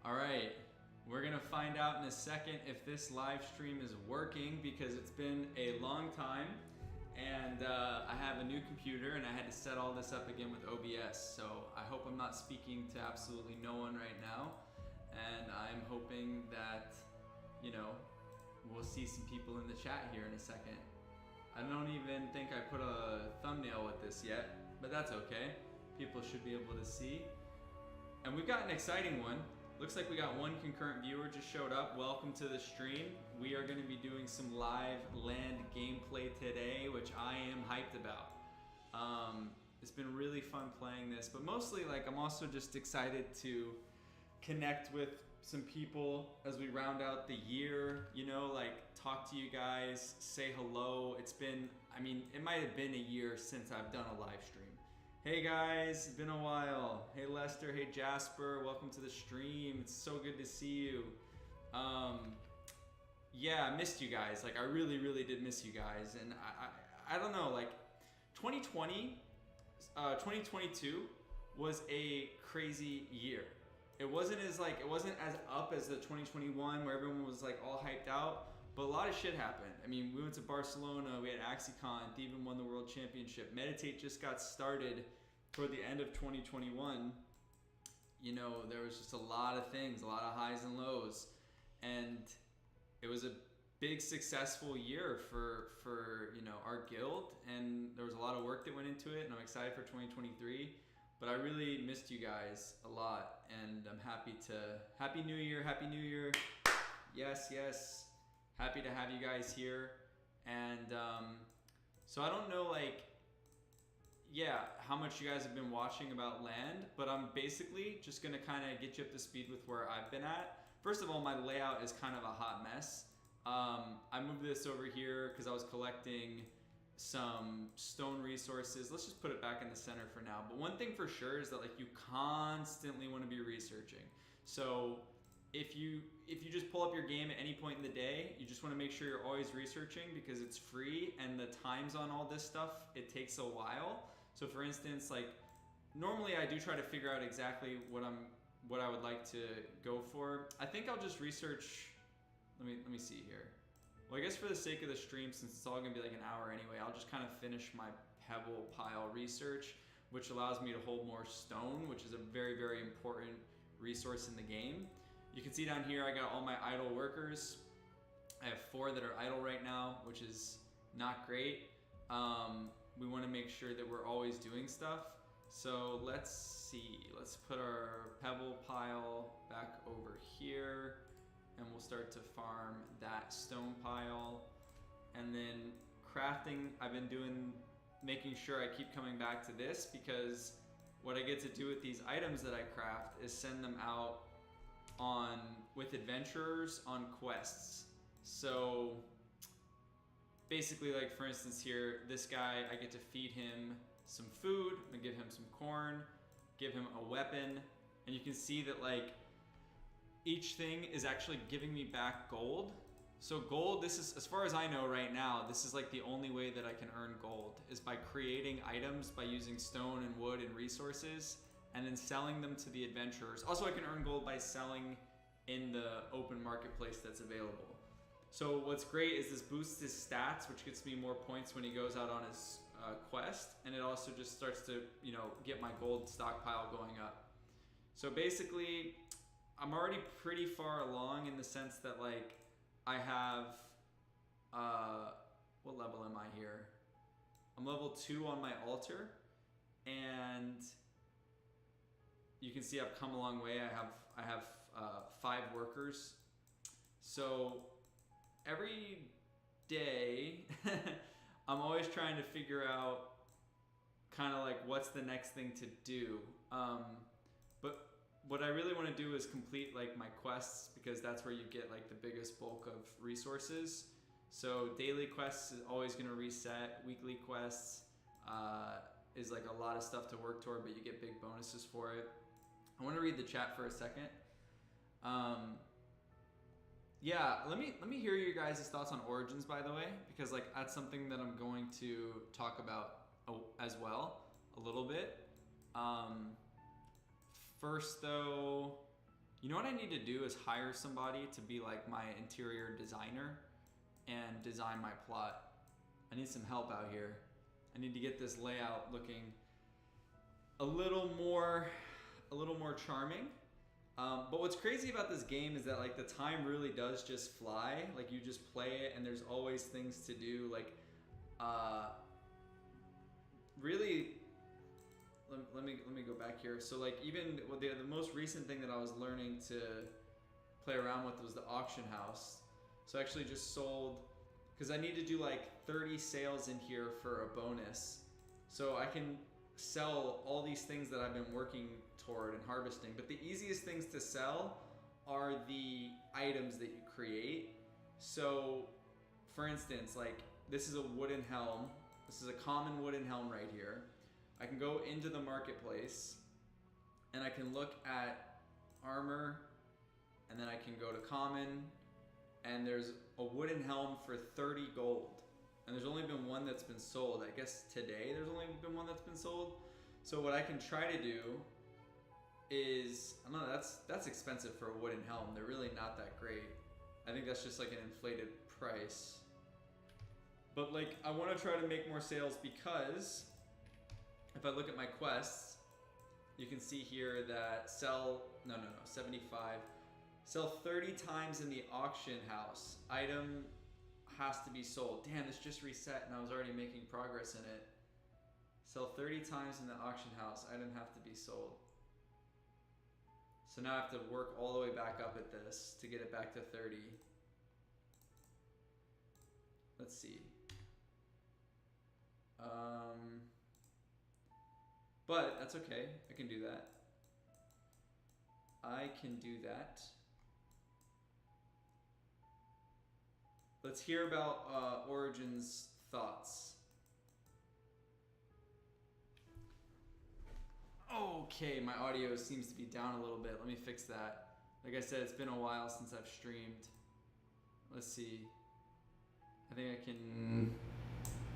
All right, we're gonna find out in a second if this live stream is working because it's been a long time and I have a new computer and I had to set all this up again with OBS. So I hope I'm not speaking to absolutely no one right now. And I'm hoping that, you know, we'll see some people in the chat here in a second. I don't even think I put a thumbnail with this yet, but that's okay. People should be able to see. And we've got an exciting one. Looks like we got one concurrent viewer just showed up. Welcome to the stream. We are going to be doing some live land gameplay today, which I am hyped about. It's been really fun playing this, but mostly like I'm also just excited to connect with some people as we round out the year, you know, like talk to you guys, say hello. It's been, I mean, it might have been a year since I've done a live stream. Hey guys, it's been a while. Hey Lester, hey Jasper, welcome to the stream. It's so good to see you. Yeah, I missed you guys. Like I really did miss you guys. And I don't know, like 2022 was a crazy year. It wasn't as up as the 2021 where everyone was like all hyped out, but a lot of shit happened. I mean, we went to Barcelona, we had Axie, Thievin won the world championship. Meditate just got started toward the end of 2021. You know, there was just a lot of things, a lot of highs and lows. And it was a big successful year for you know, our guild. And there was a lot of work that went into it, and I'm excited for 2023. But I really missed you guys a lot, and I'm happy New Year, Happy New Year. Yes. Happy to have you guys here. And so I don't know, like, yeah, how much you guys have been watching about land, but I'm basically just gonna kind of get you up to speed with where I've been at. First of all, my layout is kind of a hot mess. I moved this over here because I was collecting some stone resources. Let's just put it back in the center for now. But one thing for sure is that like you constantly want to be researching. So if you just pull up your game at any point in the day, you just want to make sure you're always researching because it's free and the times on all this stuff, it takes a while. So for instance, like normally I do try to figure out exactly what I would like to go for. I think I'll just research. Let me see here. Well, I guess for the sake of the stream, since it's all gonna be like an hour anyway, I'll just kind of finish my pebble pile research, which allows me to hold more stone, which is a very important resource in the game. You can see down here, I got all my idle workers. I have 4 that are idle right now, which is not great. We wanna make sure that we're always doing stuff. So let's see, let's put our pebble pile back over here, and we'll start to farm that stone pile. And then crafting, I've been making sure I keep coming back to this because what I get to do with these items that I craft is send them out with adventurers on quests. So basically, like for instance here, this guy, I get to feed him some food, and give him some corn, give him a weapon, and you can see that like each thing is actually giving me back gold. So gold, this is, as far as I know right now, this is like the only way that I can earn gold is by creating items by using stone and wood and resources and then selling them to the adventurers. Also, I can earn gold by selling in the open marketplace that's available. So what's great is this boosts his stats, which gets me more points when he goes out on his quest. And it also just starts to, you know, get my gold stockpile going up. So basically, I'm already pretty far along in the sense that like I have, what level am I here? I'm level 2 on my altar, and you can see I've come a long way. I have 5 workers. So every day I'm always trying to figure out kind of like what's the next thing to do. But what I really want to do is complete like my quests because that's where you get like the biggest bulk of resources. So daily quests is always going to reset. Weekly quests is like a lot of stuff to work toward, but you get big bonuses for it. I want to read the chat for a second. Yeah, let me hear your guys' thoughts on Origins, by the way, because like that's something that I'm going to talk about as well a little bit. First though, You know what I need to do is hire somebody to be like my interior designer and design my plot. I need some help out here. I need to get this layout looking a little more charming. But what's crazy about this game is that like the time really does just fly. Like you just play it and there's always things to do. Like really, let me go back here. So like even the most recent thing that I was learning to play around with was the auction house. So I actually just sold, because I need to do like 30 sales in here for a bonus. So I can sell all these things that I've been working toward and harvesting. But the easiest things to sell are the items that you create. So for instance, like this is a wooden helm. This is a common wooden helm right here. I can go into the marketplace and I can look at armor, and then I can go to common, and there's a wooden helm for 30 gold. And there's only been one that's been sold. I guess today there's only been one that's been sold. So what I can try to do is, I don't know, that's expensive for a wooden helm. They're really not that great. I think that's just like an inflated price. But like, I want to try to make more sales, because if I look at my quests, you can see here that sell 75. Sell 30 times in the auction house. Item has to be sold. Damn, this just reset and I was already making progress in it. Sell 30 times in the auction house. Item have to be sold. So now I have to work all the way back up at this to get it back to 30. Let's see. But that's okay. I can do that. I can do that. Let's hear about Origin's thoughts. Okay, my audio seems to be down a little bit. Let me fix that. Like I said, it's been a while since I've streamed. Let's see. I think I can...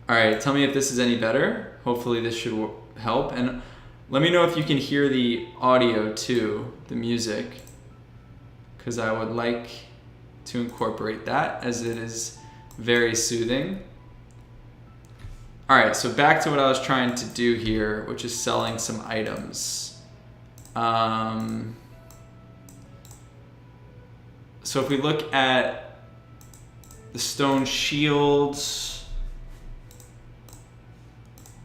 Alright, tell me if this is any better. Hopefully this should help. And let me know if you can hear the audio too, the music, because I would like to incorporate that, as it is very soothing. Alright, so back to what I was trying to do here, which is selling some items. So if we look at the stone shields,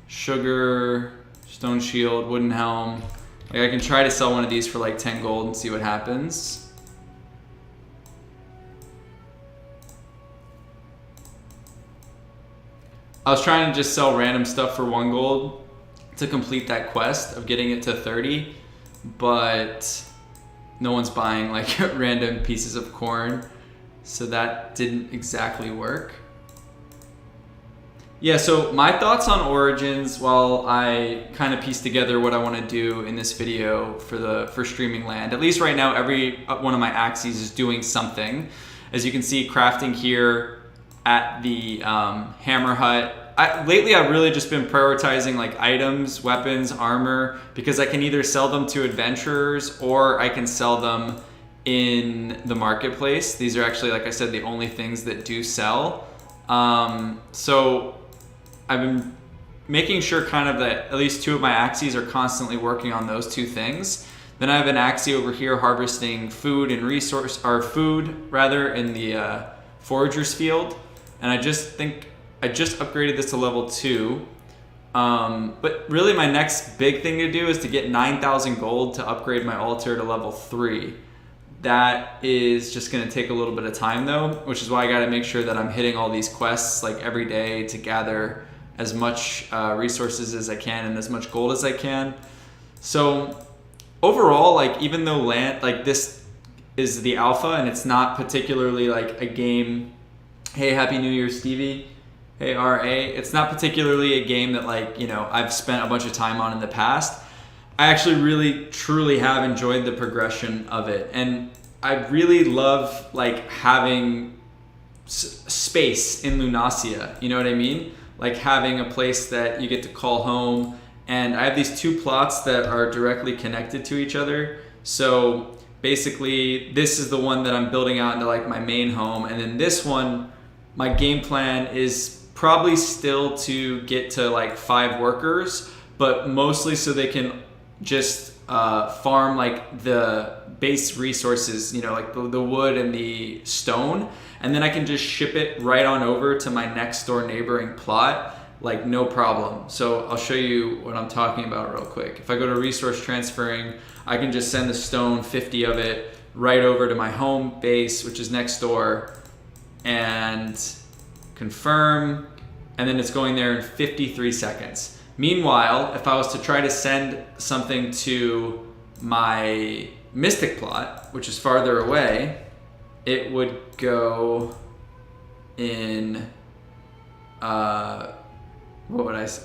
sugar, stone shield, wooden helm. Like I can try to sell one of these for like 10 gold and see what happens. I was trying to just sell random stuff for 1 gold to complete that quest of getting it to 30, but no one's buying like random pieces of corn, so that didn't exactly work. Yeah, so my thoughts on Origins, while I kind of piece together what I want to do in this video for Streaming Land. At least right now, every one of my Axies is doing something. As you can see, crafting here at the Hammer Hut. Lately, I've really just been prioritizing like items, weapons, armor, because I can either sell them to adventurers or I can sell them in the marketplace. These are actually, like I said, the only things that do sell. So I've been making sure kind of that at least 2 of my Axies are constantly working on those 2 things. Then I have an Axie over here harvesting food and food rather in the Forager's Field. And I just upgraded this to level 2. But really my next big thing to do is to get 9,000 gold to upgrade my altar to level 3. That is just gonna take a little bit of time though, which is why I gotta make sure that I'm hitting all these quests like every day to gather as much resources as I can and as much gold as I can. So overall, like even though this is the alpha and it's not particularly like a game, hey, Happy New Year, Stevie. Hey, RA. It's not particularly a game that like, you know, I've spent a bunch of time on in the past. I actually really, truly have enjoyed the progression of it. And I really love like having space in Lunacia. You know what I mean? Like having a place that you get to call home. And I have these 2 plots that are directly connected to each other. So basically this is the one that I'm building out into like my main home, and then this one, my game plan is probably still to get to like 5 workers, but mostly so they can just farm like the base resources, you know, like the wood and the stone, and then I can just ship it right on over to my next door neighboring plot, like no problem. So I'll show you what I'm talking about real quick. If I go to resource transferring, I can just send the stone, 50 of it, right over to my home base, which is next door, and confirm, and then it's going there in 53 seconds. Meanwhile, if I was to try to send something to my Mystic plot, which is farther away, it would go in, it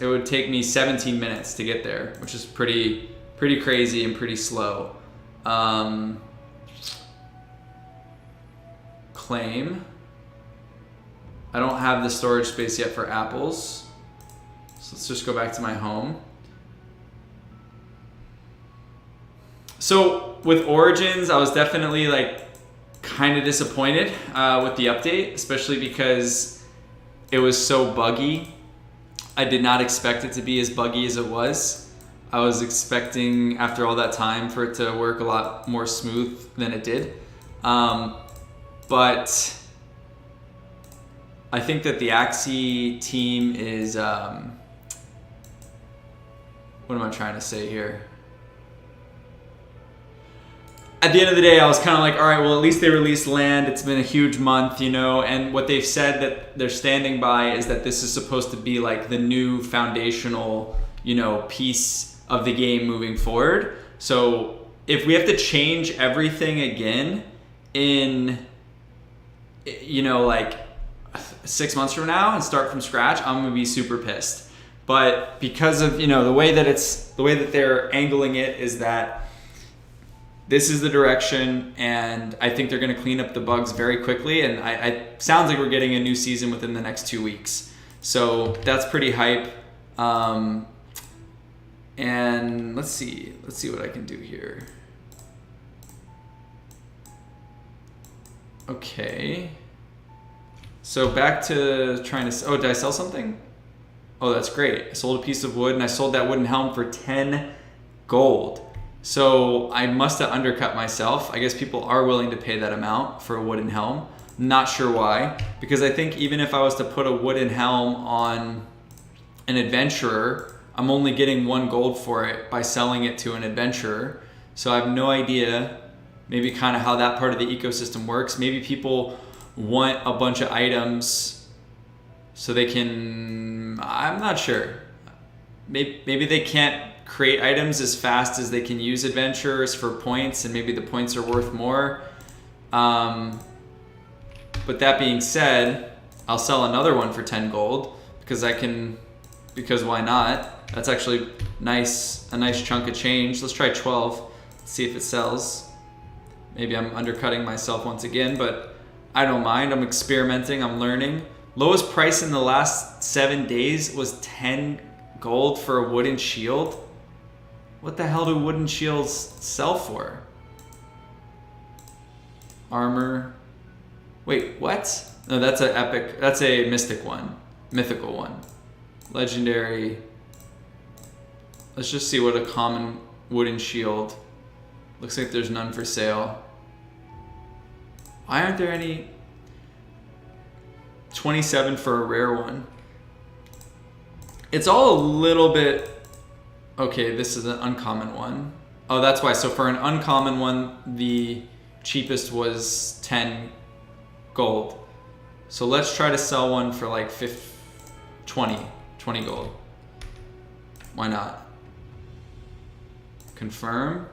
would take me 17 minutes to get there, which is pretty crazy and pretty slow. Claim. I don't have the storage space yet for apples. So let's just go back to my home. So with Origins, I was definitely like kind of disappointed with the update, especially because it was so buggy. I did not expect it to be as buggy as it was. I was expecting after all that time for it to work a lot more smooth than it did. But I think that the Axie team is, what am I trying to say here? At the end of the day, I was kind of like, all right, well, at least they released Land. It's been a huge month, you know, and what they've said that they're standing by is that this is supposed to be like the new foundational, you know, piece of the game moving forward. So if we have to change everything again in, you know, like 6 months from now and start from scratch, I'm gonna be super pissed. But because of, you know, the way that they're angling it is that this is the direction, and I think they're gonna clean up the bugs very quickly, and I sounds like we're getting a new season within the next 2 weeks. So that's pretty hype. And let's see what I can do here. Okay. So back to trying to, oh, did I sell something? Oh, that's great. I sold a piece of wood, and I sold that wooden helm for 10 gold. So I must have undercut myself. I guess people are willing to pay that amount for a wooden helm. Not sure why, because I think even if I was to put a wooden helm on an adventurer, I'm only getting 1 gold for it by selling it to an adventurer. So I have no idea maybe kind of how that part of the ecosystem works. Maybe people want a bunch of items so they can, I'm not sure. Maybe they can't create items as fast as they can use adventurers for points, and maybe the points are worth more. But that being said, I'll sell another one for 10 gold because why not? That's actually nice, a nice chunk of change. Let's try 12, see if it sells. Maybe I'm undercutting myself once again, but I don't mind. I'm experimenting, I'm learning. Lowest price in the last 7 days was 10 gold for a wooden shield. What the hell do wooden shields sell for? Armor. Wait, what? No, that's an epic, that's a mystic one. Mythical one. Legendary. Let's just see what a common wooden shield. Looks like there's none for sale. Why aren't there any? 27 for a rare one. It's all a little bit, okay, this is an uncommon one. Oh, that's why. So for an uncommon one, the cheapest was 10 gold. So let's try to sell one for like 20 gold. Why not? Confirm.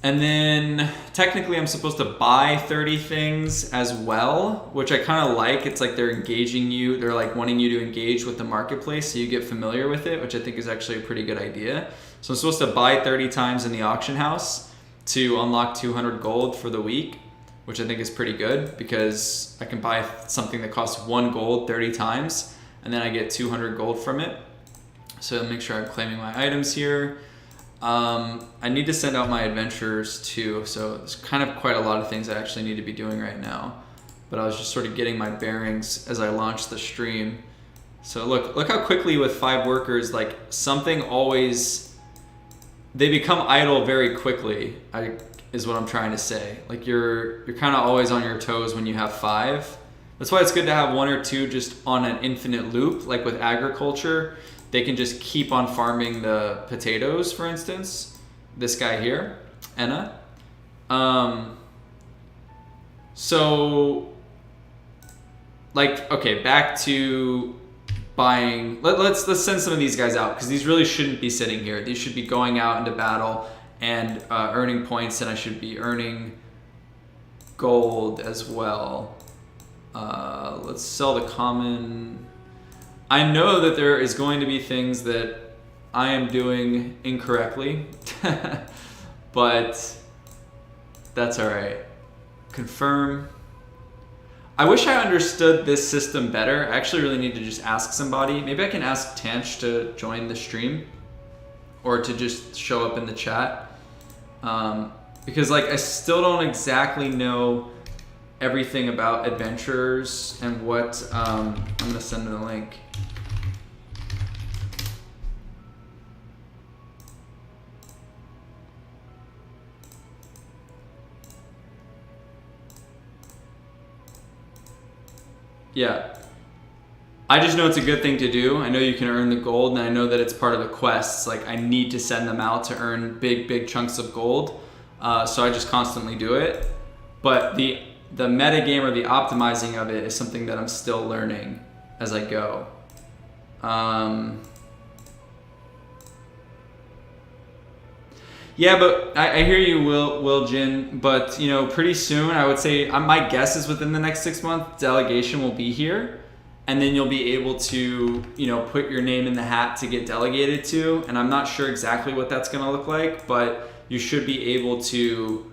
And then technically I'm supposed to buy 30 things as well, which I kind of like. It's like they're engaging you. They're like wanting you to engage with the marketplace so you get familiar with it, which I think is actually a pretty good idea. So I'm supposed to buy 30 times in the auction house to unlock 200 gold for the week, which I think is pretty good because I can buy something that costs 1 gold 30 times and then I get 200 gold from it. So make sure I'm claiming my items here. I need to send out my adventures too, so there's kind of quite a lot of things I actually need to be doing right now. But I was just sort of getting my bearings as I launched the stream. So look how quickly with 5 workers, like something always, they become idle very quickly, is what I'm trying to say. Like you're kind of always on your toes when you have 5. That's why it's good to have 1 or 2 just on an infinite loop, like with agriculture. They can just keep on farming the potatoes, for instance. This guy here, Enna. So, like, okay, back to buying. Let's send some of these guys out, because these really shouldn't be sitting here. These should be going out into battle and earning points, and I should be earning gold as well. Let's sell the common. I know that there is going to be things that I am doing incorrectly, but that's all right. Confirm. I wish I understood this system better. I actually really need to just ask somebody. Maybe I can ask Tanch to join the stream or to just show up in the chat. Because like I still don't exactly know everything about adventurers and what, I'm gonna send them a link. Yeah. I just know it's a good thing to do. I know you can earn the gold, and I know that it's part of the quests. Like, I need to send them out to earn big chunks of gold. So I just constantly do it. But the metagame or the optimizing of it is something that I'm still learning as I go. Yeah, but I hear you, Will Jin. But you know, pretty soon, I would say my guess is within the next 6 months, delegation will be here, and then you'll be able to put your name in the hat to get delegated to. And I'm not sure exactly what that's gonna look like, but you should be able to,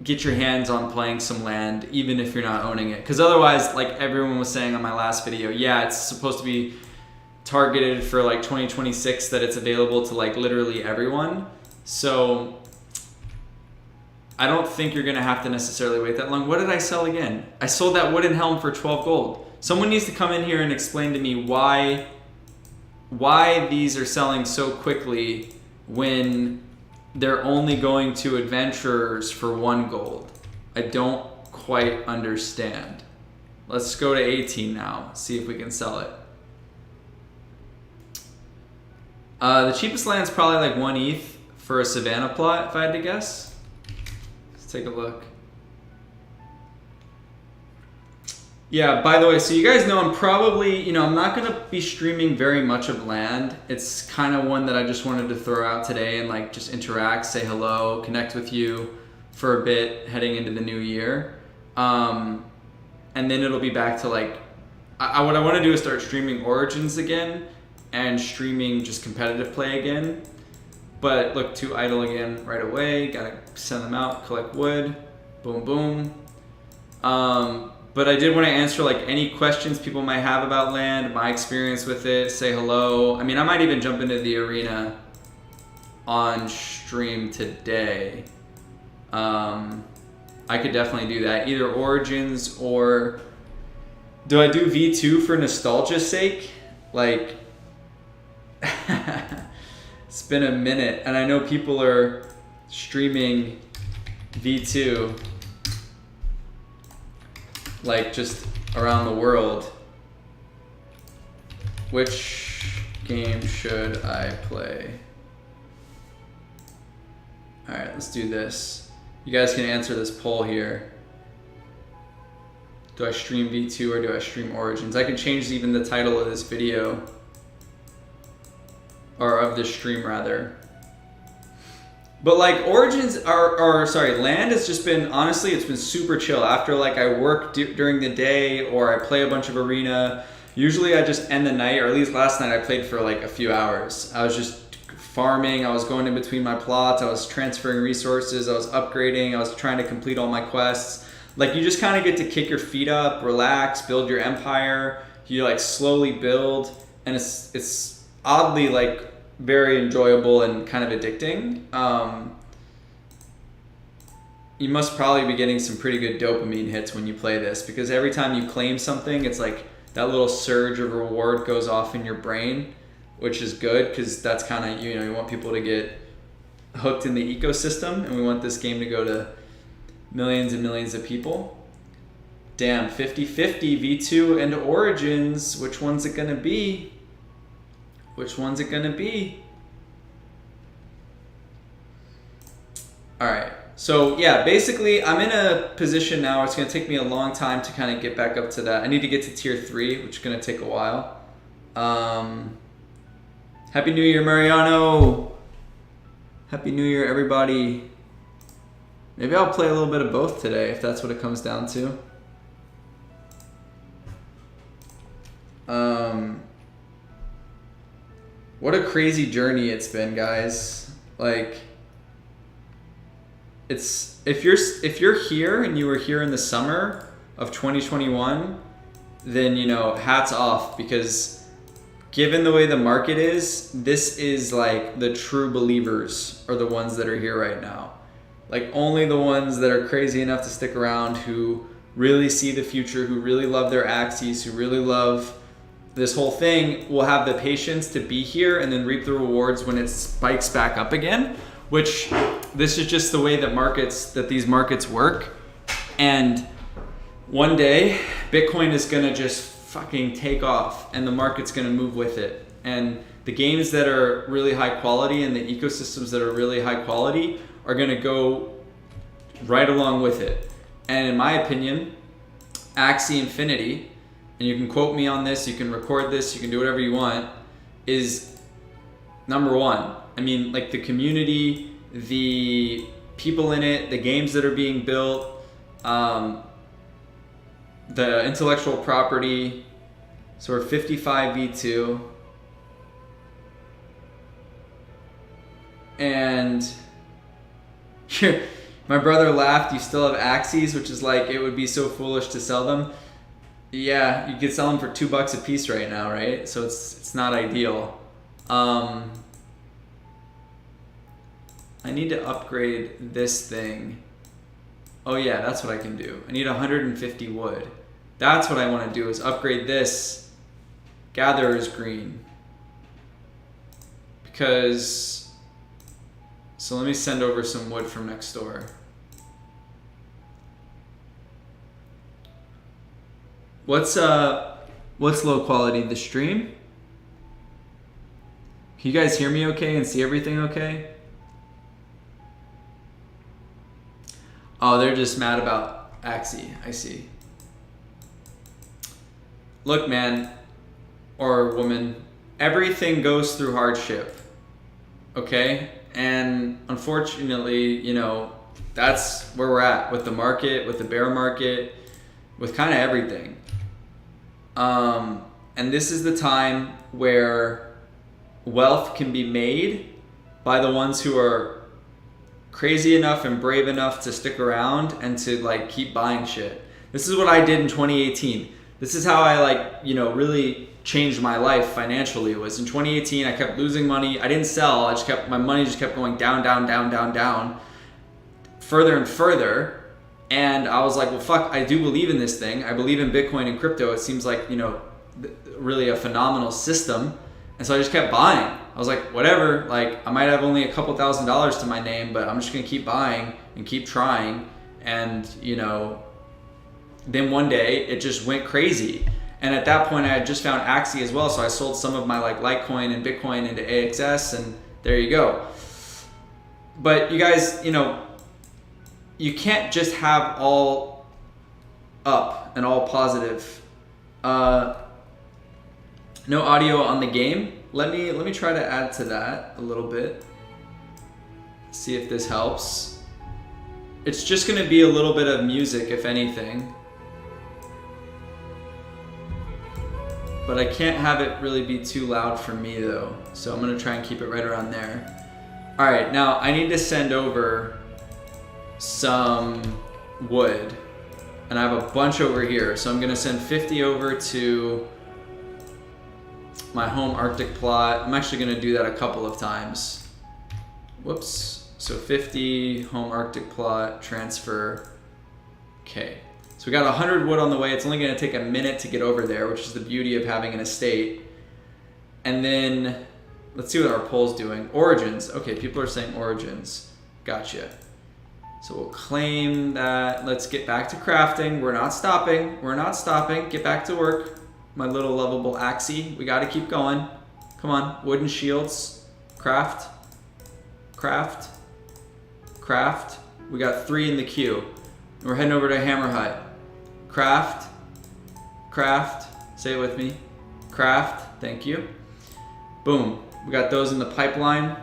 get your hands on playing some land, even if you're not owning it. Because otherwise, like everyone was saying on my last video, yeah, it's supposed to be targeted for like 2026, that it's available to like literally everyone. So I don't think you're gonna have to necessarily wait that long. What did I sell again? I sold that wooden helm for 12 gold. Someone needs to come in here and explain to me why these are selling so quickly when they're only going to adventurers for 1 gold. I don't quite understand. Let's go to 18 now, see if we can sell it. The cheapest land's probably like 1 ETH for a Savannah plot, if I had to guess. Let's take a look. Yeah, by the way, so you guys know I'm probably, I'm not going to be streaming very much of land. It's kind of one that I just wanted to throw out today and like just interact, say hello, connect with you for a bit heading into the new year. And then it'll be back to like, what I want to do is start streaming Origins again and streaming just competitive play again. But look, 2 idle again right away. Gotta send them out, collect wood, boom, boom. But I did want to answer like any questions people might have about land, my experience with it, say hello. I mean, I might even jump into the arena on stream today. I could definitely do that. Either Origins or do I do V2 for nostalgia's sake? Like, it's been a minute, and I know people are streaming V2 like just around the world. Which game should I play? All right, let's do this. You guys can answer this poll here. Do I stream V2 or do I stream Origins? I can change even the title of this video, or of this stream rather. But like Origins Land has just been, honestly, it's been super chill. After like I work during the day or I play a bunch of arena, usually I just end the night, or at least last night I played for like a few hours. I was just farming, I was going in between my plots, I was transferring resources, I was upgrading, I was trying to complete all my quests. Like you just kind of get to kick your feet up, relax, build your empire. You like slowly build, and it's oddly like very enjoyable and kind of addicting. You must probably be getting some pretty good dopamine hits when you play this, because every time you claim something, it's like that little surge of reward goes off in your brain, which is good because that's kind of, you know, you want people to get hooked in the ecosystem, and we want this game to go to millions and millions of people. Damn, 50-50 V2 and Origins. Which one's it gonna be? Which one's it gonna be? All right. So yeah, basically I'm in a position now where it's going to take me a long time to kind of get back up to that. I need to get to tier 3, which is going to take a while. Happy New Year, Mariano. Happy New Year, everybody. Maybe I'll play a little bit of both today, if that's what it comes down to. What a crazy journey it's been, guys. Like, it's if you're here and you were here in the summer of 2021, then, you know, hats off, because given the way the market is, this is like the true believers are the ones that are here right now. Like, only the ones that are crazy enough to stick around, who really see the future, who really love their Axies, who really love this whole thing, will have the patience to be here and then reap the rewards when it spikes back up again. Which, this is just the way that these markets work. And one day, Bitcoin is gonna just fucking take off, and the market's gonna move with it. And the games that are really high quality and the ecosystems that are really high quality are gonna go right along with it. And in my opinion, Axie Infinity, and you can quote me on this, you can record this, you can do whatever you want, is number one. I mean, like, the community, the people in it, the games that are being built, the intellectual property. So we're 55 V2. And my brother laughed, you still have Axies, which is like, it would be so foolish to sell them. Yeah, you could sell them for $2 a piece right now, right? So it's not ideal. I need to upgrade this thing. Oh yeah, that's what I can do. I need 150 wood. That's what I want to do, is upgrade this Gatherer's Green. Because, so let me send over some wood from next door. What's low quality? The stream? Can you guys hear me okay and see everything okay? Oh, they're just mad about Axie. I see. Look, man, or woman, everything goes through hardship, okay? And unfortunately, you know, that's where we're at with the market, with the bear market, with kind of everything. And this is the time where wealth can be made by the ones who are crazy enough and brave enough to stick around and to, like, keep buying shit. This is what I did in 2018. This is how I, like, you know, really changed my life financially. Was in 2018, I kept losing money. I didn't sell. My money just kept going down, down, down, down, down, further and further. And I was like, well, fuck, I do believe in this thing. I believe in Bitcoin and crypto. It seems like, you know, really a phenomenal system. And so I just kept buying. I was like, whatever, like, I might have only a couple $1,000s to my name, but I'm just gonna keep buying and keep trying. And, you know, then one day it just went crazy. And at that point I had just found Axie as well. So I sold some of my, like, Litecoin and Bitcoin into AXS, and there you go. But you guys, you know, you can't just have all up and all positive. No audio on the game. Let me try to add to that a little bit. See if this helps. It's just gonna be a little bit of music, if anything. But I can't have it really be too loud for me though. So I'm gonna try and keep it right around there. All right, now I need to send over some wood. And I have a bunch over here. So I'm gonna send 50 over to my home Arctic plot. I'm actually gonna do that a couple of times. Whoops. So 50, home Arctic plot, transfer. Okay. So we got 100 wood on the way. It's only gonna take a minute to get over there, which is the beauty of having an estate. And then, let's see what our poll's doing. Origins. Okay, people are saying origins. Gotcha. So we'll claim that. Let's get back to crafting. We're not stopping. We're not stopping. Get back to work. My little lovable Axie. We gotta keep going. Come on. Wooden shields. Craft. Craft. Craft. We got 3 in the queue. We're heading over to Hammer Hut. Craft. Craft. Say it with me. Craft. Thank you. Boom. We got those in the pipeline.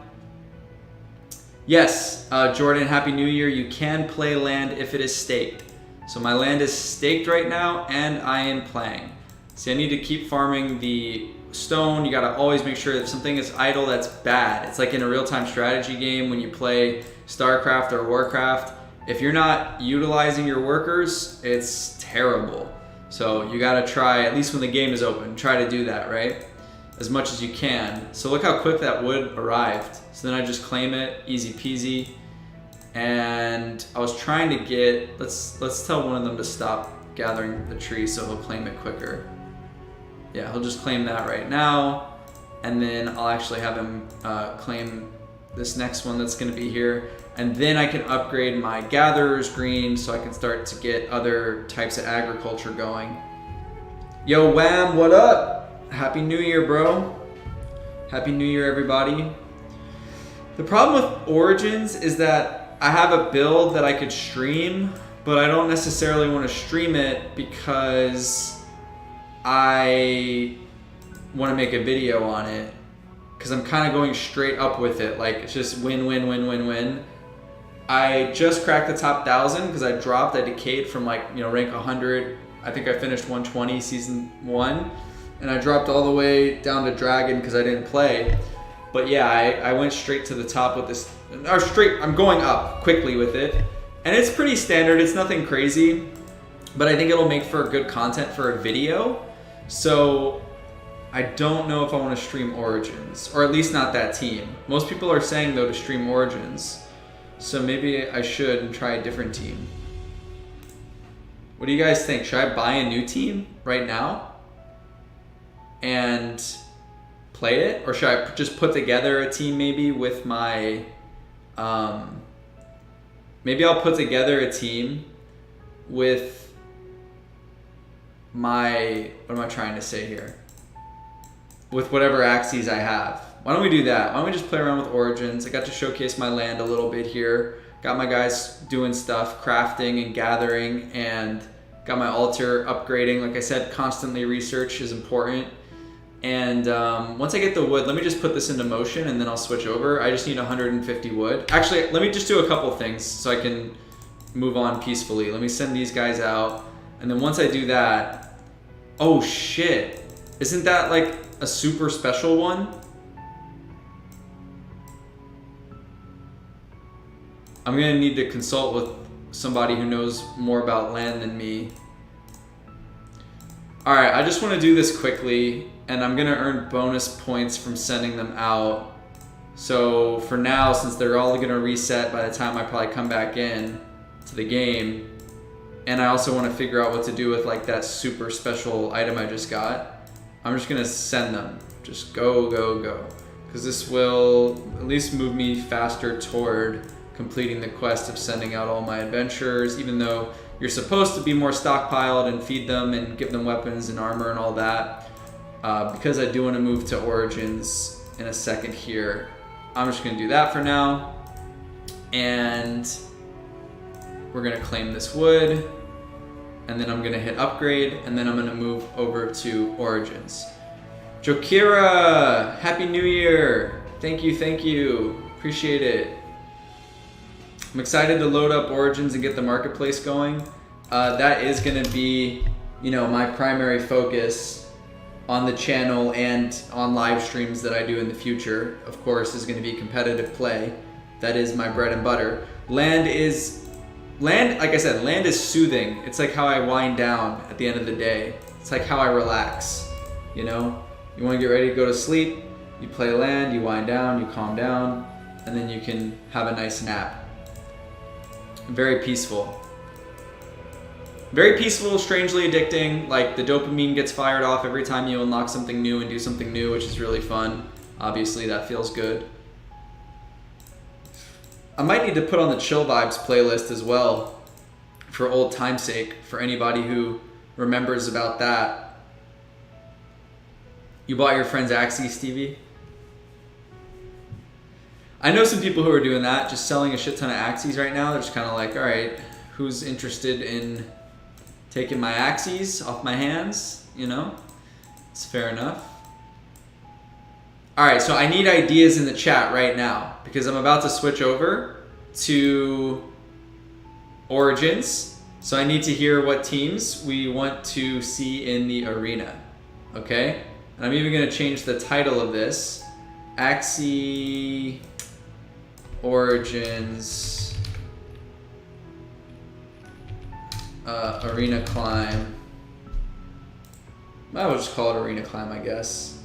Yes, Jordan, Happy New Year. You can play land if it is staked. So my land is staked right now and I am playing. See, I need to keep farming the stone. You gotta always make sure that if something is idle, that's bad. It's like in a real-time strategy game when you play StarCraft or Warcraft. If you're not utilizing your workers, it's terrible. So you gotta try, at least when the game is open, try to do that, right? As much as you can. So look how quick that wood arrived. So then I just claim it, easy peasy. And I was trying to get, let's tell one of them to stop gathering the tree so he'll claim it quicker. Yeah, he'll just claim that right now. And then I'll actually have him claim this next one that's gonna be here. And then I can upgrade my gatherer's green so I can start to get other types of agriculture going. Yo, Wham, what up? Happy New Year, bro. Happy New Year, everybody. The problem with Origins is that I have a build that I could stream, but I don't necessarily want to stream it because I want to make a video on it. Because I'm kind of going straight up with it. Like, it's just win, win, win, win, win. I just cracked the top 1,000 because I dropped. I decayed from like, rank 100. I think I finished 120 season 1. And I dropped all the way down to Dragon because I didn't play. But yeah, I went straight to the top with this, or I'm going up quickly with it. And it's pretty standard, it's nothing crazy, but I think it'll make for good content for a video. So I don't know if I want to stream Origins, or at least not that team. Most people are saying though to stream Origins. So maybe I should and try a different team. What do you guys think? Should I buy a new team right now and play it, or should I just put together a team maybe with my maybe I'll put together a team with my, what am I trying to say here, with whatever Axies I have. Why don't we do that? Why don't we just play around with Origins? I got to showcase my land a little bit here, got my guys doing stuff, crafting and gathering, and got my altar upgrading. Like I said, constantly research is important. And once I get the wood, let me just put this into motion and then I'll switch over. I just need 150 wood. Actually, let me just do a couple things so I can move on peacefully. Let me send these guys out. And then once I do that, oh shit. Isn't that like a super special one? I'm gonna need to consult with somebody who knows more about land than me. All right, I just wanna do this quickly. And I'm gonna earn bonus points from sending them out. So for now, since they're all gonna reset by the time I probably come back in to the game, and I also wanna figure out what to do with like that super special item I just got, I'm just gonna send them. Just go, go, go. Because this will at least move me faster toward completing the quest of sending out all my adventurers, even though you're supposed to be more stockpiled and feed them and give them weapons and armor and all that. Because I do want to move to Origins in a second here, I'm just going to do that for now. And we're going to claim this wood. And then I'm going to hit upgrade. And then I'm going to move over to Origins. Jokira, Happy New Year. Thank you, thank you. Appreciate it. I'm excited to load up Origins and get the marketplace going. That is going to be, my primary focus on the channel and on live streams that I do in the future. Of course, is going to be competitive play. That is my bread and butter. Land, like I said, land is soothing. It's like how I wind down at the end of the day. It's like how I relax, You want to get ready to go to sleep, you play land, you wind down, you calm down, and then you can have a nice nap. Very peaceful. Very peaceful, strangely addicting. Like the dopamine gets fired off every time you unlock something new and do something new, which is really fun. Obviously, that feels good. I might need to put on the Chill Vibes playlist as well for old time's sake, for anybody who remembers about that. You bought your friend's Axie, Stevie? I know some people who are doing that, just selling a shit ton of Axies right now. They're just kind of like, all right, who's interested in taking my Axies off my hands? You know, it's fair enough. All right, so I need ideas in the chat right now because I'm about to switch over to Origins. So I need to hear what teams we want to see in the arena, okay? And I'm even gonna change the title of this. Axie Origins Arena Climb. I will just call it Arena Climb, I guess.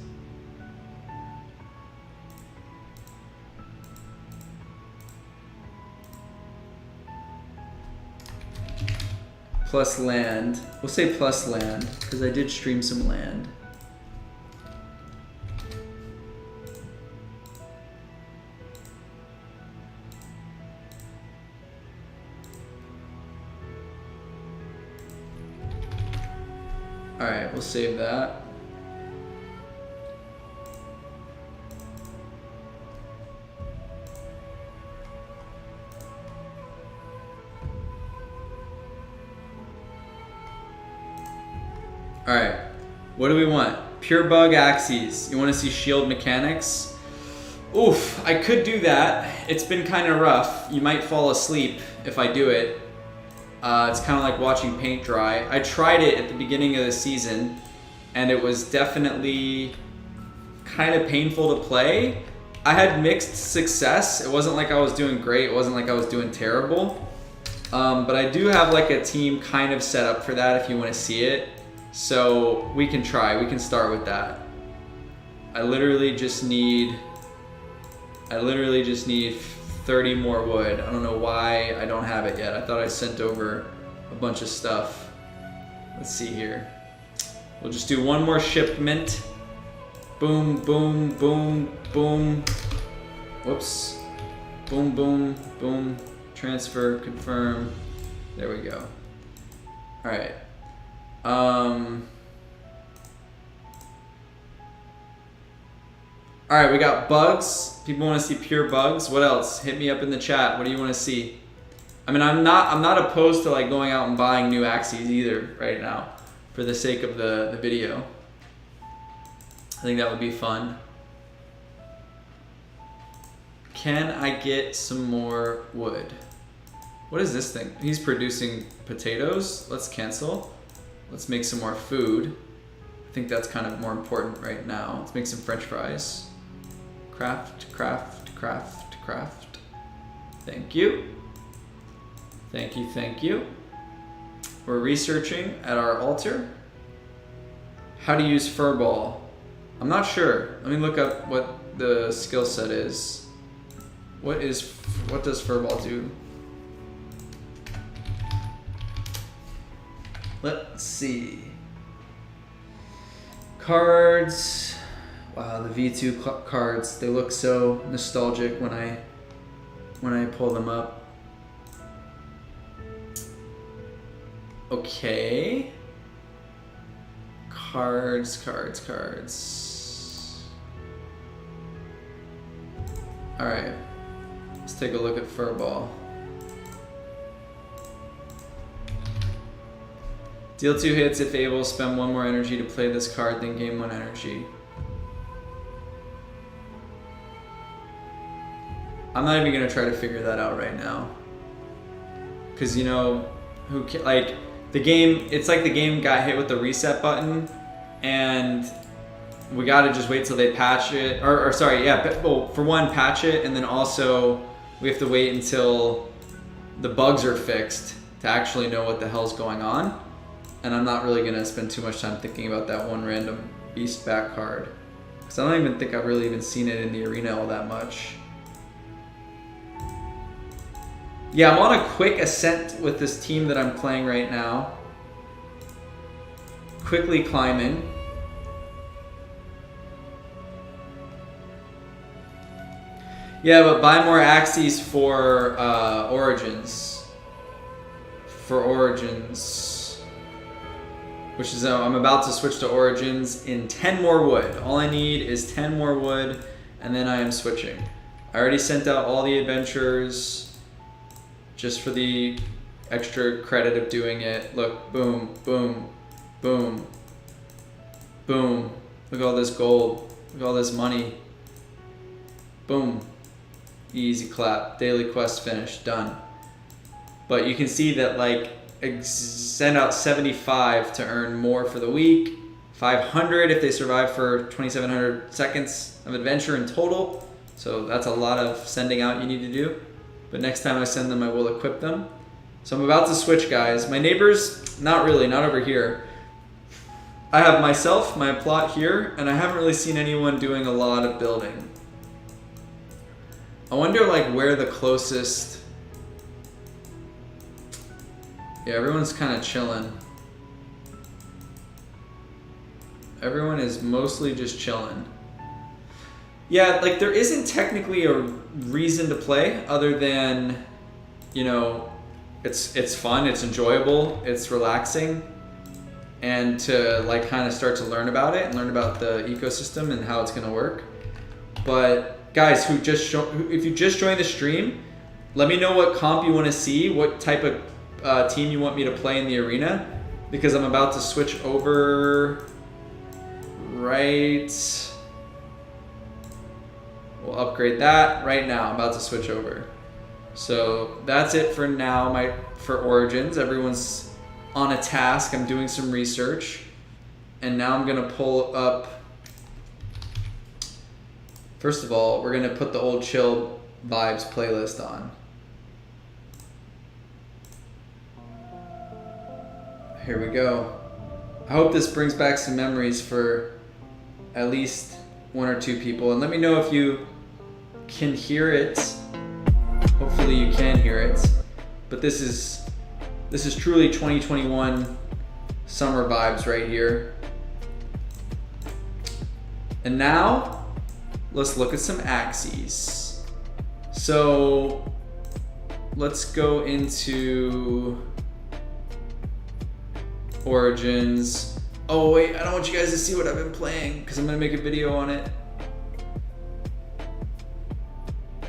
Plus land. We'll say plus land, because I did stream some land. Alright, we'll save that. Alright, what do we want? Pure bug Axies. You want to see shield mechanics? Oof, I could do that. It's been kind of rough. You might fall asleep if I do it. It's kind of like watching paint dry. I tried it at the beginning of the season, and it was definitely kind of painful to play. I had mixed success. It wasn't like I was doing great. It wasn't like I was doing terrible. But I do have like a team kind of set up for that if you want to see it. So we can try. We can start with that. I literally just need 30 more wood. I don't know why I don't have it yet. I thought I sent over a bunch of stuff. Let's see here. We'll just do one more shipment. Boom, boom, boom, boom. Whoops. Boom, boom, boom. Transfer, confirm. There we go. All right. All right, we got bugs. People want to see pure bugs. What else? Hit me up in the chat. What do you want to see? I mean, I'm not opposed to like going out and buying new Axies either right now for the sake of the video. I think that would be fun. Can I get some more wood? What is this thing? He's producing potatoes. Let's cancel. Let's make some more food. I think that's kind of more important right now. Let's make some French fries. Craft, craft, craft, craft. Thank you. Thank you, thank you. We're researching at our altar how to use furball. I'm not sure. Let me look up what the skill set is. What does furball do? Let's see. Cards. Wow, the V2 cards, they look so nostalgic when I pull them up. Okay. Cards, cards, cards. All right. Let's take a look at furball. Deal 2 hits if able, spend 1 more energy to play this card, then gain 1 energy. I'm not even gonna try to figure that out right now. Cause you know, like the game, it's like the game got hit with the reset button and we gotta just wait till they patch it, or sorry, yeah, well, for one, patch it, and then also we have to wait until the bugs are fixed to actually know what the hell's going on. And I'm not really gonna spend too much time thinking about that one random beast back card. Because I don't even think I've really even seen it in the arena all that much. Yeah, I'm on a quick ascent with this team that I'm playing right now. Quickly climbing. Yeah, but buy more Axies for Origins. For Origins. Which is, I'm about to switch to Origins in 10 more wood. All I need is 10 more wood, and then I am switching. I already sent out all the adventures just for the extra credit of doing it. Look, boom, boom, boom, boom. Look at all this gold. Look at all this money. Boom. Easy clap. Daily quest finished. Done. But you can see that, like, send out 75 to earn more for the week. 500 if they survive for 2,700 seconds of adventure in total. So that's a lot of sending out you need to do. But next time I send them, I will equip them. So I'm about to switch, guys. My neighbors, not really, not over here. I have myself, my plot here, and I haven't really seen anyone doing a lot of building. I wonder, like, where the closest... Yeah, everyone's kind of chilling. Everyone is mostly just chilling. Yeah, like, there isn't technically a reason to play other than, you know, it's fun, it's enjoyable, it's relaxing, and to, like, kind of start to learn about it and learn about the ecosystem and how it's going to work. But guys, if you just joined the stream, let me know what comp you want to see, what type of team you want me to play in the arena, because I'm about to switch over right... We'll upgrade that right now. I'm about to switch over. So that's it for now for Origins. Everyone's on a task. I'm doing some research. And now I'm going to pull up... First of all, we're going to put the Old Chill Vibes playlist on. Here we go. I hope this brings back some memories for at least one or two people. And let me know if you can hear it. Hopefully you can hear it. But this is truly 2021 summer vibes right here. And now let's look at some Axies. So let's go into Origins. Oh wait, I don't want you guys to see what I've been playing because I'm gonna make a video on it.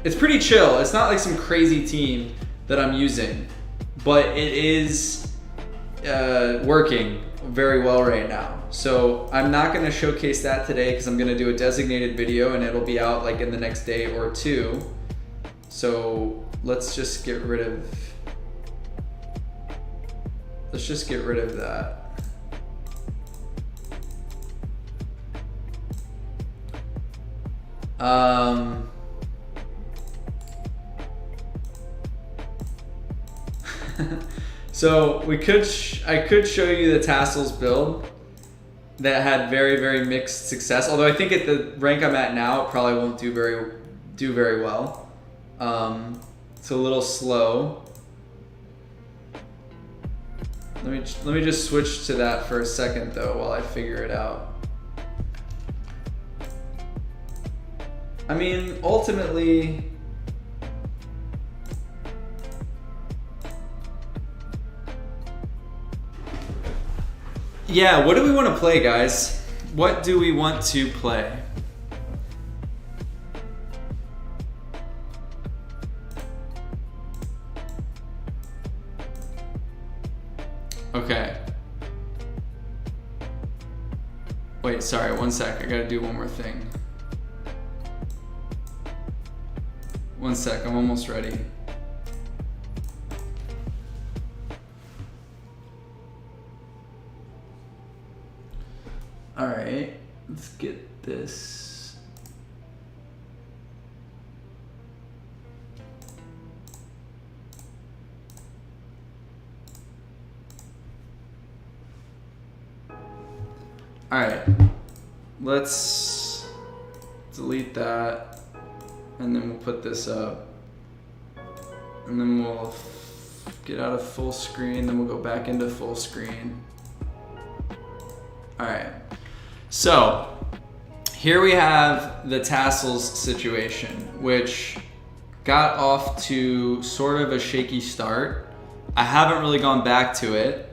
It's pretty chill. It's not like some crazy team that I'm using, but it is working very well right now. So I'm not gonna showcase that today because I'm gonna do a designated video and it'll be out like in the next day or two. So let's just get rid of that. So I could show you the tassels build that had very, very mixed success. Although I think at the rank I'm at now, it probably won't do very well. It's a little slow. Let me just switch to that for a second though while I figure it out. I mean, ultimately, yeah, what do we want to play, guys? What do we want to play? Okay. Wait, sorry, one sec. I gotta do one more thing. One sec, I'm almost ready. All right, let's get this. All right, let's delete that, and then we'll put this up, and then we'll get out of full screen, then we'll go back into full screen. All right, so here we have the tassels situation, which got off to sort of a shaky start. I haven't really gone back to it.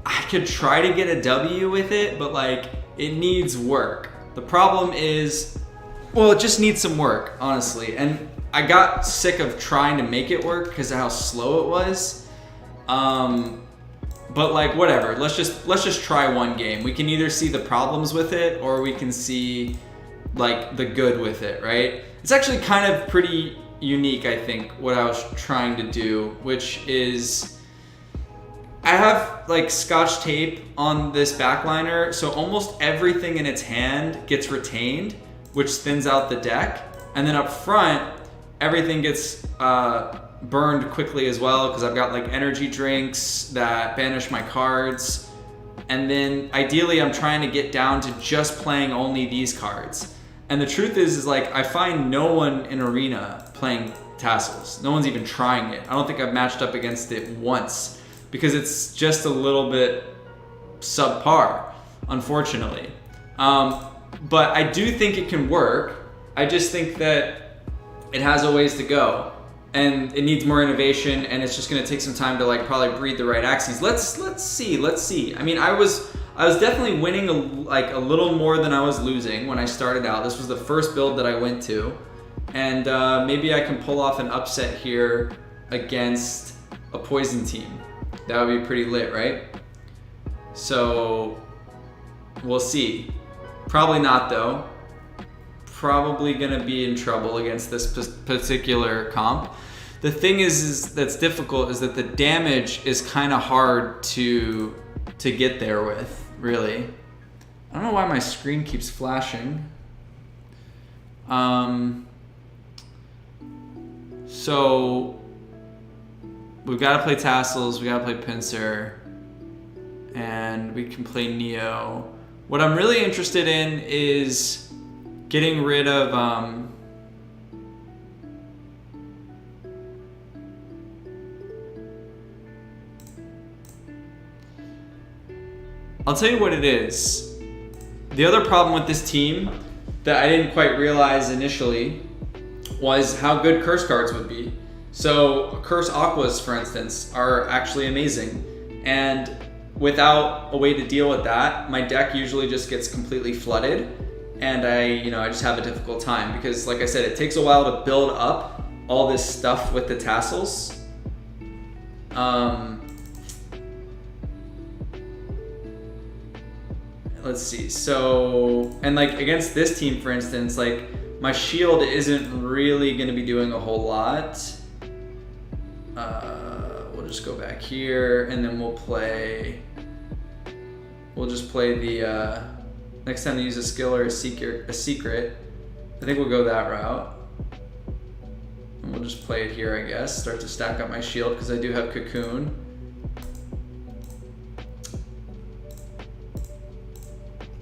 I could try to get a W with it, but like it needs work. The problem is, well, it just needs some work, honestly. And I got sick of trying to make it work because of how slow it was. But like whatever, let's just try one game. We can either see the problems with it or we can see like the good with it, right? It's actually kind of pretty unique, I think, what I was trying to do, which is I have like scotch tape on this backliner, so almost everything in its hand gets retained, which thins out the deck. And then up front, everything gets burned quickly as well, because I've got like energy drinks that banish my cards. And then ideally I'm trying to get down to just playing only these cards. And the truth is like I find no one in Arena playing tassels. No one's even trying it. I don't think I've matched up against it once because it's just a little bit subpar, unfortunately. But I do think it can work. I just think that it has a ways to go. And it needs more innovation, and it's just going to take some time to like probably breed the right Axies. Let's see. I mean, I was definitely winning a little more than I was losing when I started out. This was the first build that I went to, and maybe I can pull off an upset here against a poison team. That would be pretty lit, right? So we'll see. Probably not though. Probably gonna be in trouble against this particular comp. The thing is that's difficult is that the damage is kind of hard to get there with, really. I don't know why my screen keeps flashing. So we've got to play tassels, we got to play pincer, and we can play Neo. What I'm really interested in is getting rid of I'll tell you what it is. The other problem with this team that I didn't quite realize initially was how good curse cards would be. So curse aquas, for instance, are actually amazing. And without a way to deal with that, my deck usually just gets completely flooded. And I just have a difficult time because, like I said, it takes a while to build up all this stuff with the tassels. Let's see. So, and like against this team, for instance, like my shield isn't really going to be doing a whole lot. We'll just go back here, and then we'll just play the. Next time they use a skill or a secret, I think we'll go that route. And we'll just play it here, I guess. Start to stack up my shield because I do have Cocoon.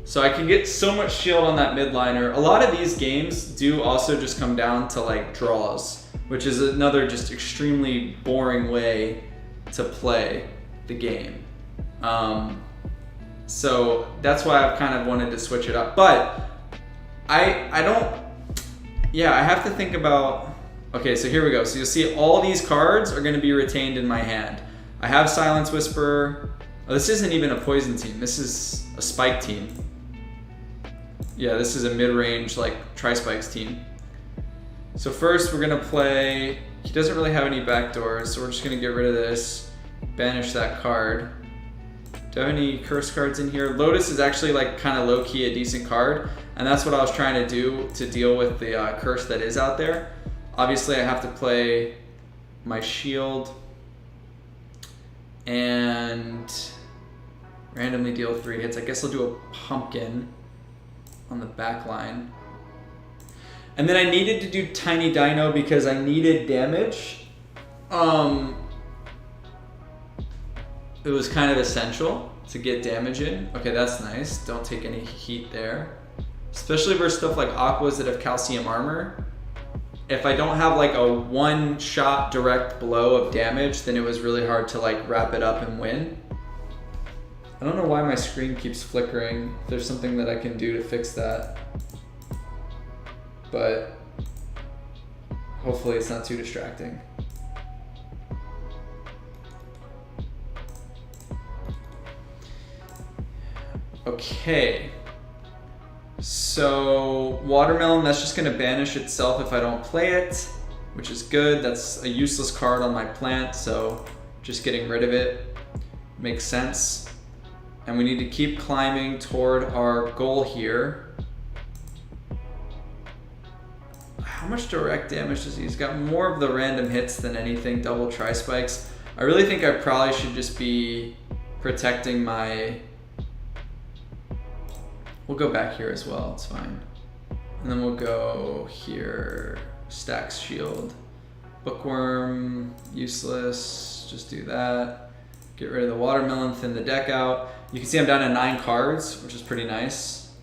So I can get so much shield on that midliner. A lot of these games do also just come down to like draws, which is another just extremely boring way to play the game. So that's why I've kind of wanted to switch it up. But I have to think about, okay, so here we go. So you'll see all these cards are going to be retained in my hand. I have Silence Whisperer. Oh, this isn't even a poison team. This is a spike team. Yeah, this is a mid-range like tri-spikes team. So first we're going to play, he doesn't really have any backdoors, so we're just going to get rid of this, banish that card. Do I have any curse cards in here? Lotus is actually like kind of low-key a decent card, and that's what I was trying to do to deal with the curse that is out there. Obviously I have to play my shield and randomly deal 3 hits. I guess I'll do a pumpkin on the back line. And then I needed to do Tiny Dino because I needed damage. It was kind of essential to get damage in. Okay, that's nice. Don't take any heat there. especially versus stuff like aquas that have calcium armor. If I don't have like a one-shot direct blow of damage, then it was really hard to like wrap it up and win. I don't know why my screen keeps flickering. If there's something that I can do to fix that. But hopefully it's not too distracting. Okay. So watermelon, that's just gonna banish itself if I don't play it, which is good. That's a useless card on my plant, so just getting rid of it makes sense. And we need to keep climbing toward our goal here. How much direct damage does he? He's got more of the random hits than anything, double tri-spikes. I really think I probably should just be protecting my... We'll go back here as well, it's fine. And then we'll go here, stacks shield. Bookworm, useless, just do that. Get rid of the watermelon, thin the deck out. You can see I'm down to 9 cards, which is pretty nice.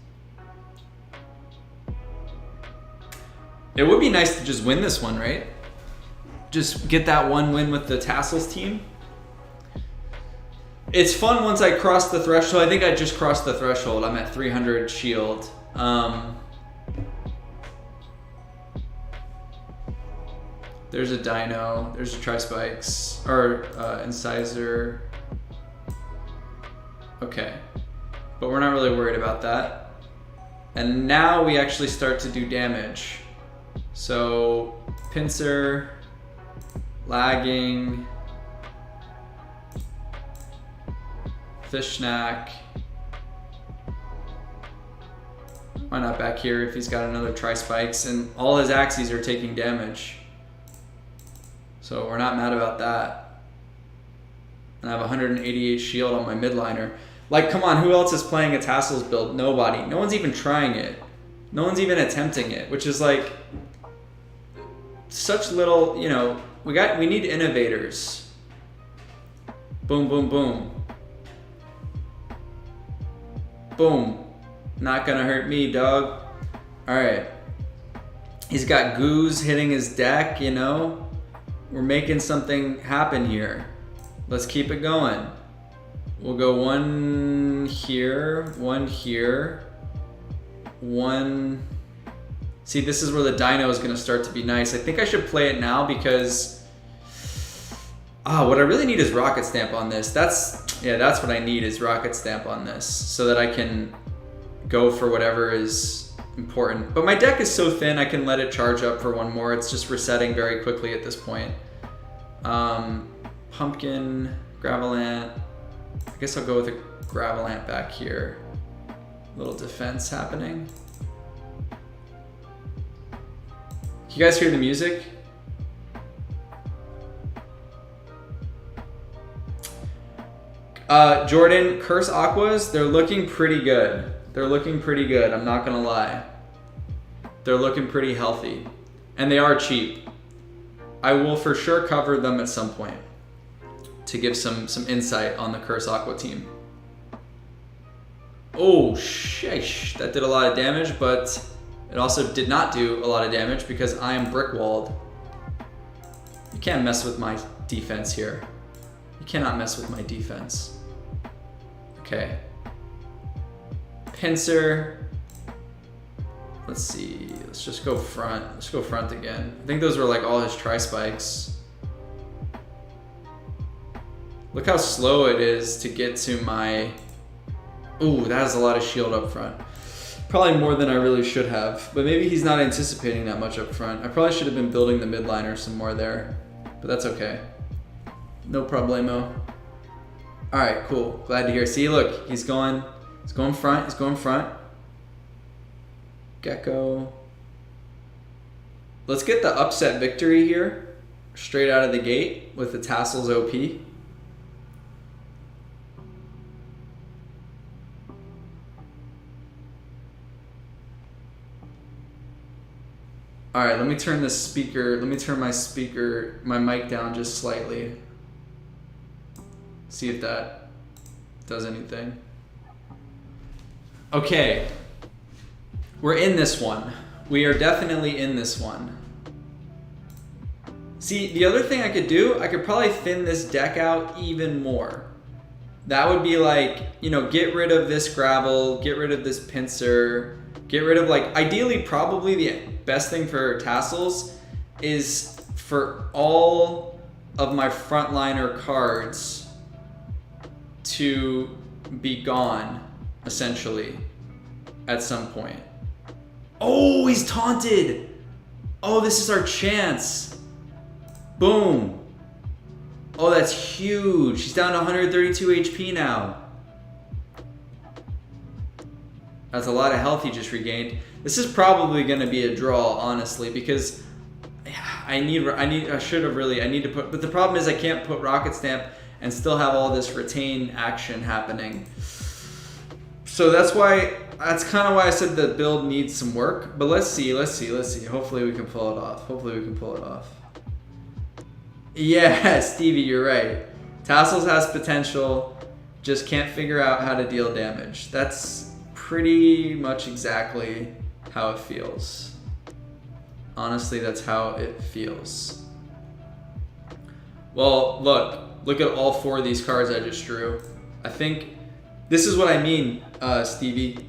It would be nice to just win this one, right? Just get that one win with the Tassels team. It's fun once I cross the threshold. I think I just crossed the threshold. I'm at 300 shield. There's a dino. There's a tri-spikes. Or incisor. Okay. But we're not really worried about that. And now we actually start to do damage. So, pincer, lagging, fish snack. Why not back here if he's got another tri-spikes? And all his Axies are taking damage. So we're not mad about that. And I have 188 shield on my midliner. Like, come on, who else is playing a Tassels build? Nobody. No one's even trying it. No one's even attempting it, which is like such little, you know, we need innovators. Boom, boom, boom. Boom. Not gonna hurt me, dog. Alright. He's got goos hitting his deck, you know. We're making something happen here. Let's keep it going. We'll go one here, one here, one... See, this is where the dino is gonna start to be nice. I think I should play it now because... what I really need is Rocket Stamp on this. That's what I need is Rocket Stamp on this so that I can go for whatever is important. But my deck is so thin I can let it charge up for one more. It's just resetting very quickly at this point. Pumpkin, Gravelant. I guess I'll go with a Gravelant back here. Little defense happening. You guys hear the music? Jordan, Curse Aquas, they're looking pretty good. They're looking pretty good, I'm not gonna lie. They're looking pretty healthy. And they are cheap. I will for sure cover them at some point to give some insight on the Curse Aqua team. Oh, sheesh. That did a lot of damage, but it also did not do a lot of damage because I am brick-walled. You can't mess with my defense here. You cannot mess with my defense. Okay. Pincer. Let's see. Let's just go front. Let's go front again. I think those were like all his tri-spikes. Look how slow it is to get to my... Ooh, that has a lot of shield up front. Probably more than I really should have. But maybe he's not anticipating that much up front. I probably should have been building the midliner some more there. But that's okay. No problemo. Alright, cool. Glad to hear. See, look, he's going front. He's going front. Gecko. Let's get the upset victory here. Straight out of the gate with the Tassels OP. All right, let me turn the speaker, let me turn my mic down just slightly. See if that does anything. Okay. We're in this one. We are definitely in this one. See, the other thing I could do, I could probably thin this deck out even more. That would be like, you know, get rid of this gravel, get rid of this pincer, get rid of like, ideally probably the best thing for tassels is for all of my frontliner cards to be gone, essentially, at some point. Oh, he's taunted! Oh, this is our chance. Boom. Oh, that's huge. He's down to 132 HP now. That's a lot of health he just regained. This is probably going to be a draw, honestly, because I need to put, but the problem is I can't put Rocket Stamp and still have all this retain action happening. So that's kind of why I said the build needs some work, but let's see. Hopefully we can pull it off. Yeah, Stevie, you're right. Tassels has potential, just can't figure out how to deal damage. That's pretty much exactly how it feels. Honestly, that's how it feels. Well, look at all 4 of these cards I just drew. I think this is what I mean, Stevie.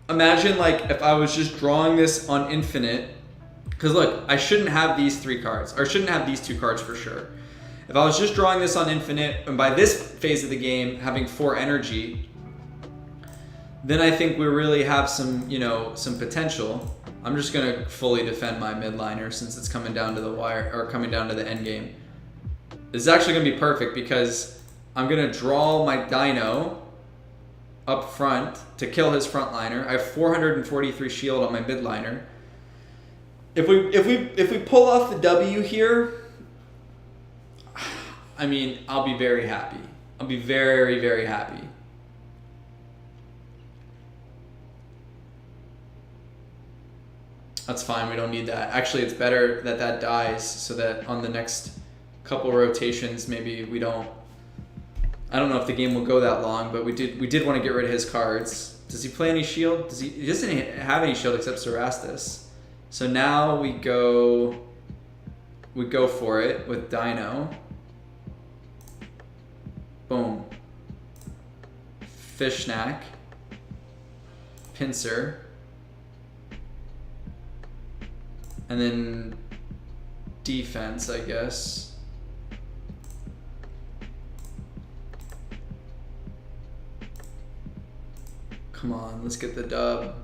Imagine like if I was just drawing this on infinite, because look, I shouldn't have these 3 cards, or shouldn't have these 2 cards for sure. If I was just drawing this on infinite, and by this phase of the game having 4 energy, then I think we really have some, you know, some potential. I'm just gonna fully defend my midliner since it's coming down to the wire, or coming down to the end game. This is actually gonna be perfect because I'm gonna draw my dino up front to kill his frontliner. I have 443 shield on my midliner. If we pull off the W here, I mean, I'll be very happy. I'll be very, very happy. That's fine, we don't need that. Actually, it's better that that dies so that on the next couple rotations, maybe we don't... I don't know if the game will go that long, but we did want to get rid of his cards. Does he play any shield? He doesn't have any shield except Cerastus. So now we go for it with Dino. Boom. Fish Snack. Pincer. And then defense, I guess. Come on, let's get the dub.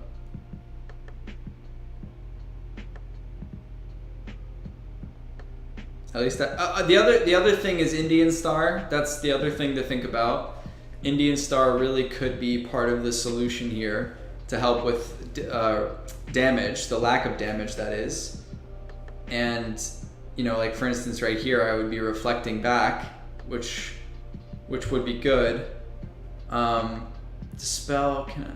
At least that. The other thing is Indian Star. That's the other thing to think about. Indian Star really could be part of the solution here to help with damage, the lack of damage that is. And you know, like for instance, right here, I would be reflecting back, which would be good. Dispel, can I?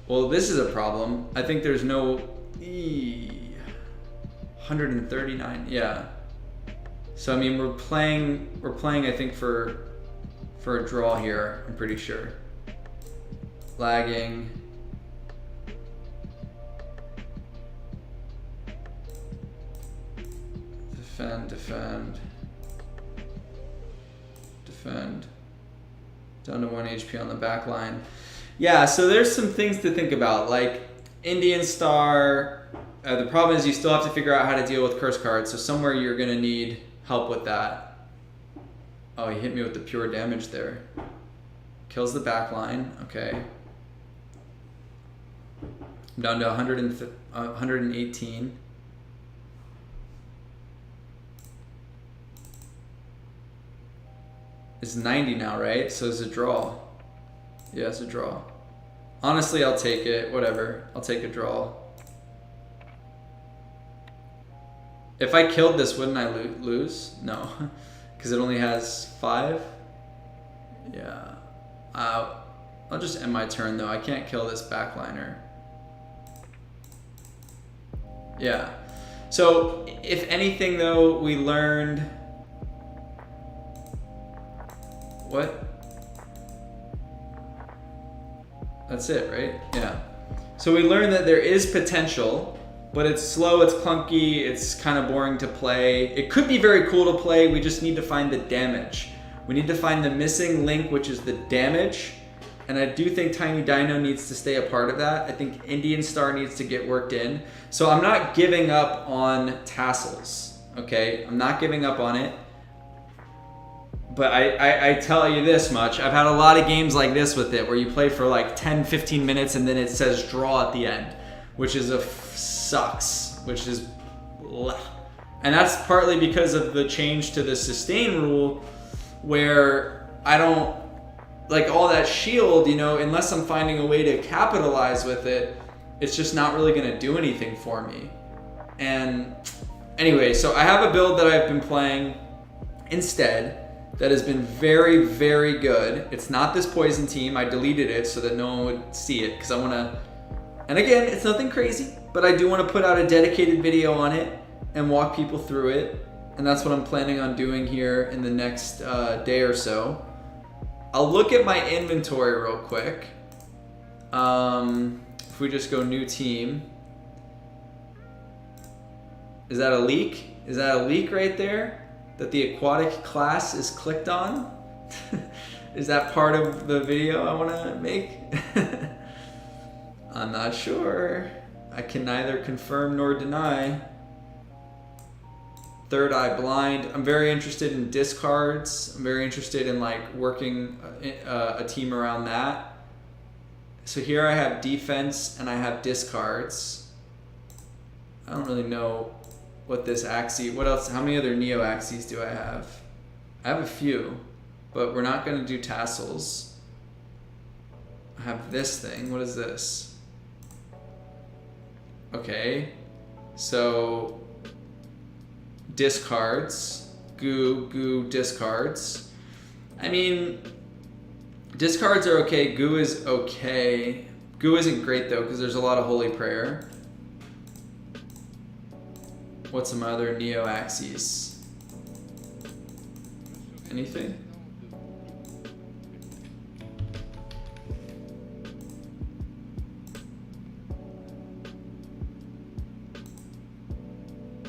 Well, this is a problem. I think there's no 139. Yeah. So I mean, we're playing. I think for a draw here. I'm pretty sure. Lagging. Defend. Down to 1 HP on the back line. Yeah, so there's some things to think about, like Indian Star. The problem is you still have to figure out how to deal with curse cards, so somewhere you're going to need help with that. Oh, he hit me with the pure damage there. Kills the back line, okay. I'm down to 118. It's 90 now, right? So it's a draw. Yeah, it's a draw. Honestly, I'll take it. Whatever. I'll take a draw. If I killed this, wouldn't I lose? No. Because it only has 5? Yeah. I'll just end my turn, though. I can't kill this backliner. Yeah. So, if anything, though, we learned... What? That's it, right? Yeah. So we learned that there is potential, but it's slow, it's clunky, it's kind of boring to play. It could be very cool to play, we just need to find the damage. We need to find the missing link, which is the damage. And I do think Tiny Dino needs to stay a part of that. I think Indian Star needs to get worked in. So I'm not giving up on tassels, okay? I'm not giving up on it. But I tell you this much, I've had a lot of games like this with it where you play for like 10, 15 minutes and then it says draw at the end, which is sucks, which is bleh. And that's partly because of the change to the sustain rule where I don't, like all that shield, you know, unless I'm finding a way to capitalize with it, it's just not really gonna do anything for me. And anyway, so I have a build that I've been playing instead that has been very, very good. It's not this poison team. I deleted it so that no one would see it because I want to, and again, it's nothing crazy, but I do want to put out a dedicated video on it and walk people through it. And that's what I'm planning on doing here in the next day or so. I'll look at my inventory real quick. If we just go new team. Is that a leak? Is that a leak right there? That the aquatic class is clicked on? Is that part of the video I want to make? I'm not sure. I can neither confirm nor deny. Third Eye Blind. I'm very interested in discards. I'm very interested in like working a team around that. So here I have defense and I have discards. I don't really know what this Axie, what else, how many other Neo Axies do I have? I have a few, but we're not gonna do tassels. I have this thing, what is this? Okay, so discards, goo, discards. I mean, discards are okay, goo is okay. Goo isn't great though, because there's a lot of Holy Prayer. What's some other Neo Axies? Anything?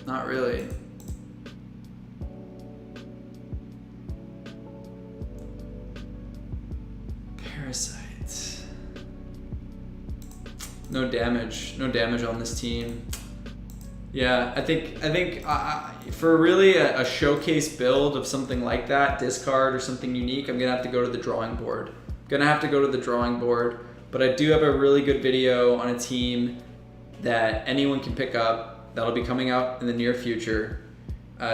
Not really. Parasites. No damage. No damage on this team. Yeah, I think for really a showcase build of something like that, discard or something unique, I'm gonna have to go to the drawing board. But I do have a really good video on a team that anyone can pick up. That'll be coming out in the near future.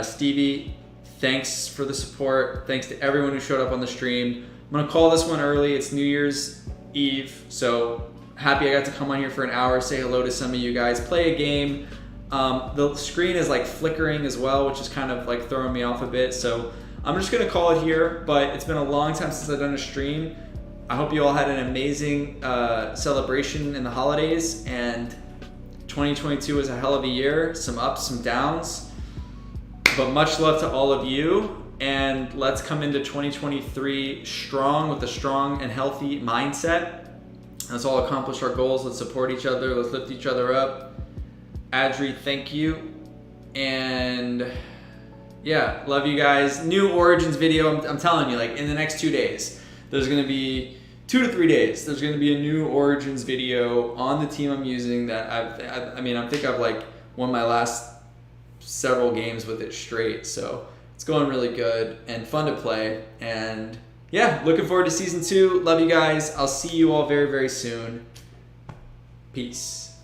Stevie, thanks for the support. Thanks to everyone who showed up on the stream. I'm gonna call this one early. It's New Year's Eve, so happy I got to come on here for an hour, say hello to some of you guys, play a game. The screen is like flickering as well, which is kind of like throwing me off a bit. So I'm just gonna call it here, but it's been a long time since I've done a stream. I hope you all had an amazing celebration in the holidays, and 2022 was a hell of a year, some ups, some downs, but much love to all of you. And let's come into 2023 strong with a strong and healthy mindset. Let's all accomplish our goals. Let's support each other. Let's lift each other up. Adri, thank you. And yeah, love you guys. New Origins video, I'm telling you, like in the next 2 days, there's gonna be 2 to 3 days. There's gonna be a new Origins video on the team I'm using that I think I've like won my last several games with it straight. So it's going really good and fun to play. And yeah, looking forward to season 2. Love you guys. I'll see you all very, very soon. Peace.